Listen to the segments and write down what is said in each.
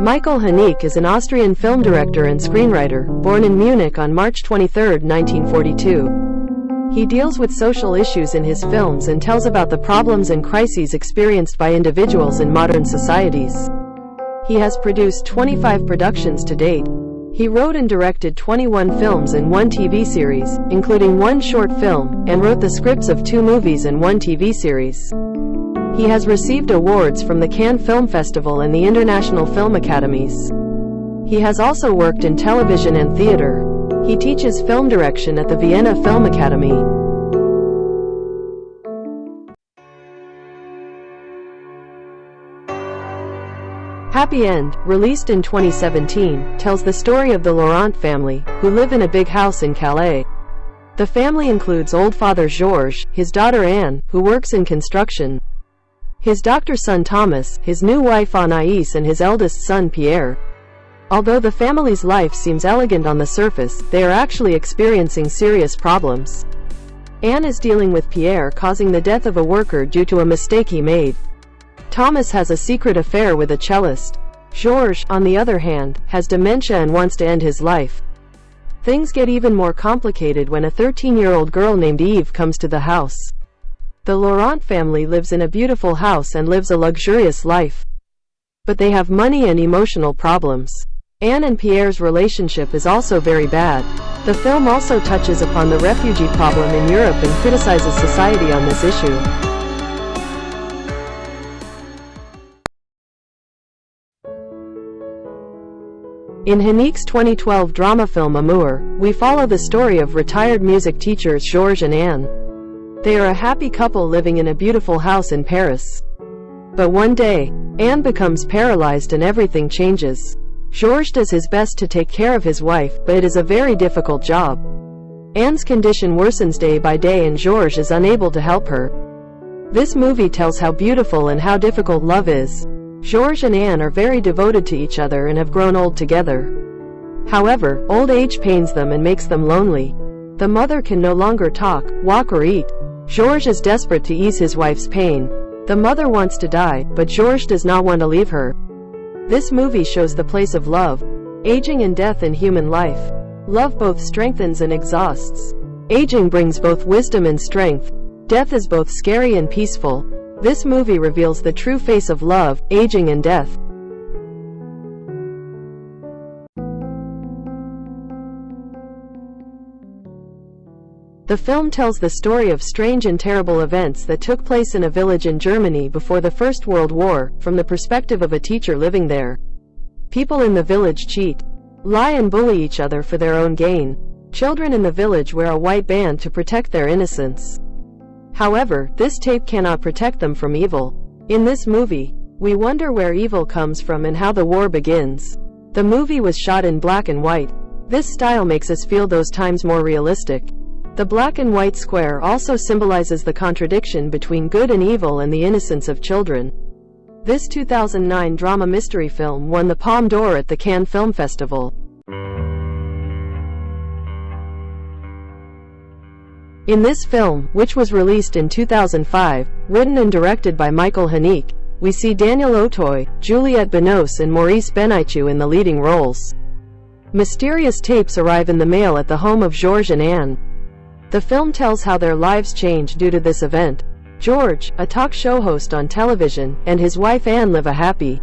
Michael Haneke is an Austrian film director and screenwriter, born in Munich on March 23, 1942. He deals with social issues in his films and tells about the problems and crises experienced by individuals in modern societies. He has produced 25 productions to date. He wrote and directed 21 films and 1 TV series, including 1 short film, and wrote the scripts of 2 movies and 1 TV series. He has received awards from the Cannes Film Festival and the International Film Academies. He has also worked in television and theater. He teaches film direction at the Vienna Film Academy. Happy End, released in 2017, tells the story of the Laurent family, who live in a big house in Calais. The family includes old father Georges, his daughter Anne, who works in construction, his doctor son Thomas, his new wife Anaïs, and his eldest son Pierre. Although the family's life seems elegant on the surface, they are actually experiencing serious problems. Anne is dealing with Pierre causing the death of a worker due to a mistake he made. Thomas has a secret affair with a cellist. Georges, on the other hand, has dementia and wants to end his life. Things get even more complicated when a 13-year-old girl named Eve comes to the house. The Laurent family lives in a beautiful house and lives a luxurious life. But they have money and emotional problems. Anne and Pierre's relationship is also very bad. The film also touches upon the refugee problem in Europe and criticizes society on this issue. In Haneke's 2012 drama film Amour, we follow the story of retired music teachers Georges and Anne. They are a happy couple living in a beautiful house in Paris. But one day, Anne becomes paralyzed and everything changes. Georges does his best to take care of his wife, but it is a very difficult job. Anne's condition worsens day by day and Georges is unable to help her. This movie tells how beautiful and how difficult love is. Georges and Anne are very devoted to each other and have grown old together. However, old age pains them and makes them lonely. The mother can no longer talk, walk, or eat. Georges is desperate to ease his wife's pain. The mother wants to die, but Georges does not want to leave her. This movie shows the place of love, aging and death in human life. Love both strengthens and exhausts. Aging brings both wisdom and strength. Death is both scary and peaceful. This movie reveals the true face of love, aging and death. The film tells the story of strange and terrible events that took place in a village in Germany before the First World War, from the perspective of a teacher living there. People in the village cheat, lie and bully each other for their own gain. Children in the village wear a white band to protect their innocence. However, this tape cannot protect them from evil. In this movie, we wonder where evil comes from and how the war begins. The movie was shot in black and white. This style makes us feel those times more realistic. The black and white square also symbolizes the contradiction between good and evil and the innocence of children. This 2009 drama mystery film won the Palme d'Or at the Cannes Film Festival. In this film, which was released in 2005, written and directed by Michael Haneke, we see Daniel Auteuil, Juliette Binoche and Maurice Benicio in the leading roles. Mysterious tapes arrive in the mail at the home of Georges and Anne. The film tells how their lives change due to this event. Georges, a talk show host on television, and his wife Anne live a happy,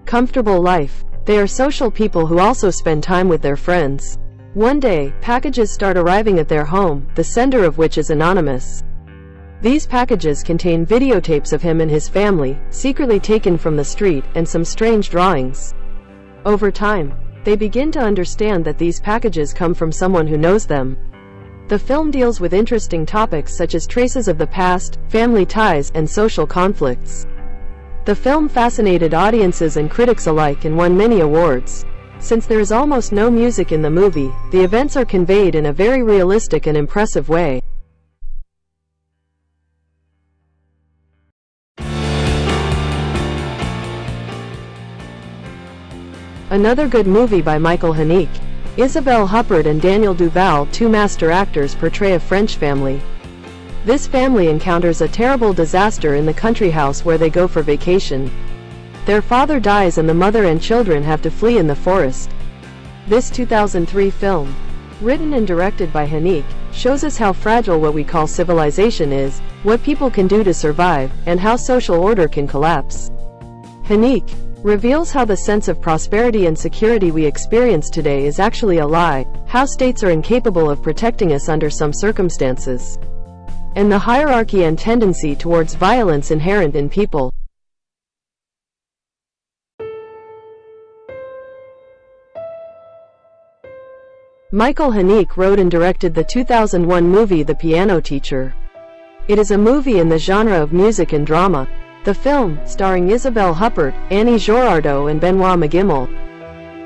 comfortable life. They are social people who also spend time with their friends. One day, packages start arriving at their home, the sender of which is anonymous. These packages contain videotapes of him and his family, secretly taken from the street, and some strange drawings. Over time, they begin to understand that these packages come from someone who knows them. The film deals with interesting topics such as traces of the past, family ties, and social conflicts. The film fascinated audiences and critics alike and won many awards. Since there is almost no music in the movie, the events are conveyed in a very realistic and impressive way. Another good movie by Michael Haneke. Isabelle Huppert and Daniel Duval, 2 master actors, portray a French family. This family encounters a terrible disaster in the country house where they go for vacation. Their father dies and the mother and children have to flee in the forest. This 2003 film, written and directed by Haneke, shows us how fragile what we call civilization is, what people can do to survive, and how social order can collapse. Haneke reveals how the sense of prosperity and security we experience today is actually a lie, how states are incapable of protecting us under some circumstances, and the hierarchy and tendency towards violence inherent in people. Michael Haneke wrote and directed the 2001 movie The Piano Teacher. It is a movie in the genre of music and drama. The film, starring Isabelle Huppert, Annie Girardot and Benoit Magimel,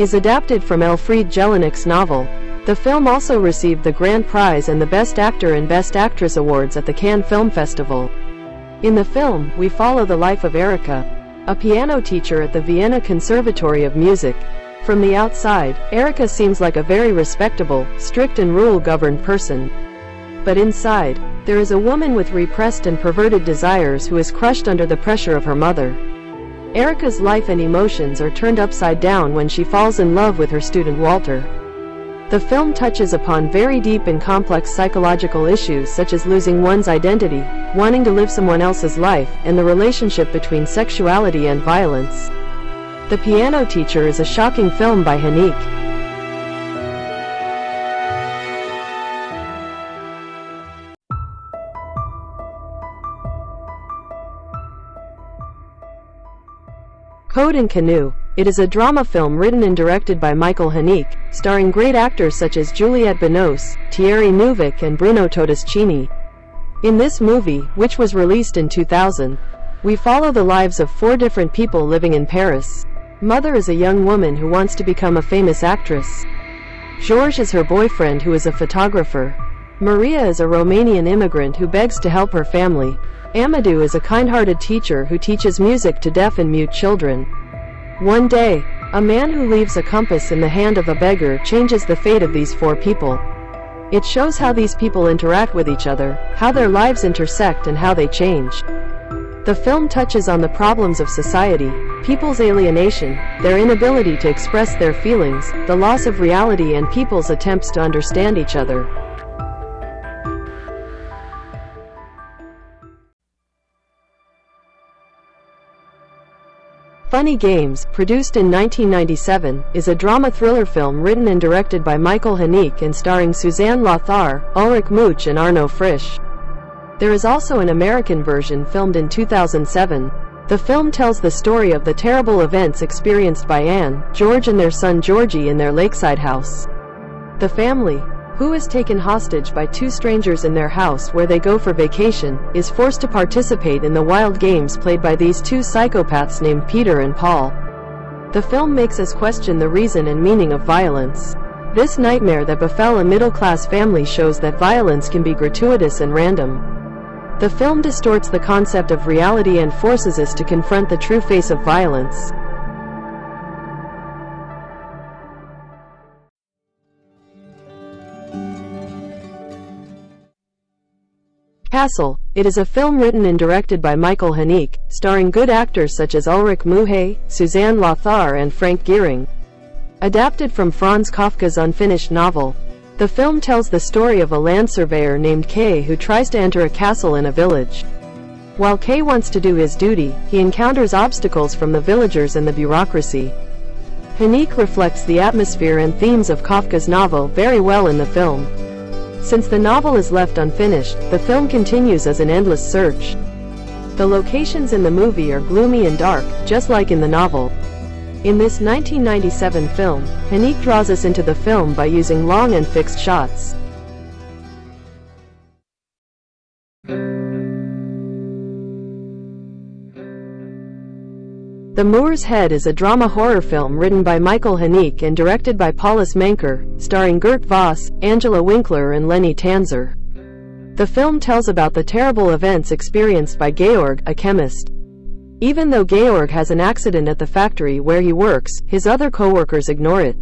is adapted from Elfriede Jelinek's novel. The film also received the Grand Prize and the Best Actor and Best Actress awards at the Cannes Film Festival. In the film, we follow the life of Erika, a piano teacher at the Vienna Conservatory of Music. From the outside, Erika seems like a very respectable, strict and rule-governed person. But inside, there is a woman with repressed and perverted desires who is crushed under the pressure of her mother. Erika's life and emotions are turned upside down when she falls in love with her student Walter. The film touches upon very deep and complex psychological issues such as losing one's identity, wanting to live someone else's life, and the relationship between sexuality and violence. The Piano Teacher is a shocking film by Haneke. Code and Canoe. It is a drama film written and directed by Michael Haneke, starring great actors such as Juliette Binoche, Thierry Neuville and Bruno Todeschini. In this movie, which was released in 2000, we follow the lives of 4 different people living in Paris. Mother is a young woman who wants to become a famous actress. Georges is her boyfriend who is a photographer. Maria is a Romanian immigrant who begs to help her family. Amadou is a kind-hearted teacher who teaches music to deaf and mute children. One day, a man who leaves a compass in the hand of a beggar changes the fate of these 4 people. It shows how these people interact with each other, how their lives intersect and how they change. The film touches on the problems of society, people's alienation, their inability to express their feelings, the loss of reality and people's attempts to understand each other. Funny Games, produced in 1997, is a drama-thriller film written and directed by Michael Haneke and starring Suzanne Lothar, Ulrich Much and Arno Frisch. There is also an American version filmed in 2007. The film tells the story of the terrible events experienced by Anne, George and their son Georgie in their lakeside house. The family, who is taken hostage by 2 strangers in their house where they go for vacation, is forced to participate in the wild games played by these 2 psychopaths named Peter and Paul. The film makes us question the reason and meaning of violence. This nightmare that befell a middle-class family shows that violence can be gratuitous and random. The film distorts the concept of reality and forces us to confront the true face of violence. Castle. It is a film written and directed by Michael Haneke, starring good actors such as Ulrich Muhe, Suzanne Lothar and Frank Gehring. Adapted from Franz Kafka's unfinished novel, the film tells the story of a land surveyor named Kay who tries to enter a castle in a village. While Kay wants to do his duty, he encounters obstacles from the villagers and the bureaucracy. Haneke reflects the atmosphere and themes of Kafka's novel very well in the film. Since the novel is left unfinished, the film continues as an endless search. The locations in the movie are gloomy and dark, just like in the novel. In this 1997 film, Haneke draws us into the film by using long and fixed shots. The Moor's Head is a drama horror film written by Michael Haneke and directed by Paulus Menker, starring Gert Voss, Angela Winkler and Lenny Tanzer. The film tells about the terrible events experienced by Georg, a chemist. Even though Georg has an accident at the factory where he works, his other co-workers ignore it.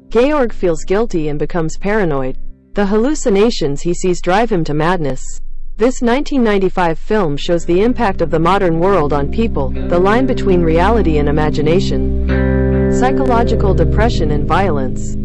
Georg feels guilty and becomes paranoid. The hallucinations he sees drive him to madness. This 1995 film shows the impact of the modern world on people, the line between reality and imagination, psychological depression and violence.